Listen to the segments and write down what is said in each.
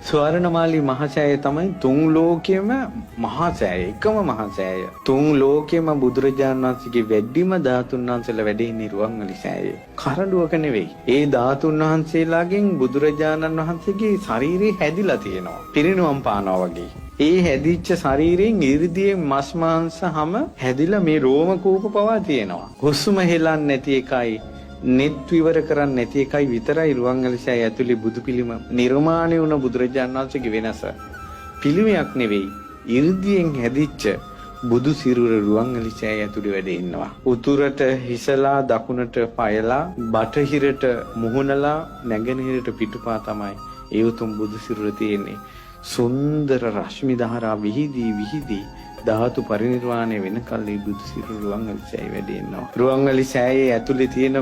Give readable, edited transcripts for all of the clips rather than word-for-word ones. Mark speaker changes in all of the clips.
Speaker 1: ස්වර්ණමාලී මහසෑය තමයි තුන් ලෝකයේම මහසෑය, එකම මහසෑය. තුන් ලෝකයේම බුදුරජාණන් වහන්සේගේ වැඩිම ධාතුන් වහන්සේලා වැඩ ඉන්නේ රුවන්වැලි සෑයේ. කරඬුවක නෙවෙයි. ඒ ධාතුන් වහන්සේලාගෙන් බුදුරජාණන් වහන්සේගේ ශරීරය හැදිලා තියෙනවා. පිරිනුවම් පානවා වගේ. ඒ හැදිච්ච ශරීරයෙන් 이르දියේ මස් මාංශ හැම හැදිලා මේ රෝම කූප පවා තියෙනවා. හුස්ම හෙලන්නේ නැති එකයි net විවර කරන්නේ නැති එකයි විතරයි රුවන්වැලි සෑය ඇතුලේ බුදු පිළිම නිර්මාණය වුණ බුදුරජාණන් වහන්සේගේ වෙනස. පිළිමයක් නෙවෙයි, 이르දියෙන් හැදිච්ච බුදු සිරුර රුවන්වැලි සෑය ඇතුලේ වැඩ ඉන්නවා. උතුරට හිසලා දකුණට පයලා බටහිරට මුහුණලා නැගෙනහිරට පිටුපා තමයි ඒ උතුම් බුදු සිරුර තියෙන්නේ. සුන්දර රශ්මි ධාරා විහිදී ධාතු පරිනිර්වාණය වෙනකල් මේ බුදු සිරුර රුවන්වැලි සෑය වැඩ ඉන්නවා. රුවන්වැලි සෑයේ ඇතුලේ තියෙන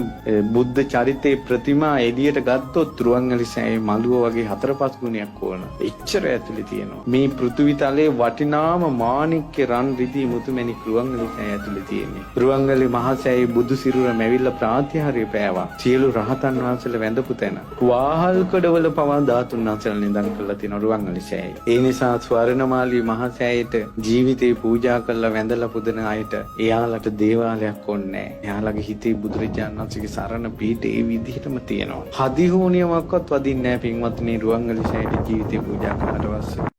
Speaker 1: බුද්ධ චරිතේ ප්‍රතිමා එළියට ගත්තොත් රුවන්වැලි සෑයේ මළුව වගේ 4-5 ගුණයක් ඕන. එච්චර ඇතුලේ තියෙනවා. මේ පෘථිවි තලයේ වටිනාම මාණික්ක රන් රිදී මුතුමැණික් රුවන්වැලි සෑය ඇතුලේ තියෙන්නේ. රුවන්වැලි මහා සෑයේ බුදු සිරුර මැවිලා ප්‍රාතිහාර්ය පෑවා. සියලු රහතන් වහන්සේලා වැඳපු තැන. වාහල් කඩවල පවා ධාතුන් වහන්සේලා නිදන් කරලා තියෙන රුවන්වැලි සෑයේ. ඒ නිසා ස්වර්ණමාලී මහා සෑයට ජීවිතේ පූජා කරලා වැඳලා පුදන අයට එයාලට දේවාලයක් ඕනේ නැහැ. එයාලගේ හිතේ බුදුරජාණන් වහන්සේගේ සරණ පීඨ ඒ විදිහටම තියෙනවා. හදිහෝනියමක්වත් වදින්නේ නැහැ පින්වත්නි රුවන්වැලි සෑයට ජීවිතේ පූජා කළාට පස්සේ.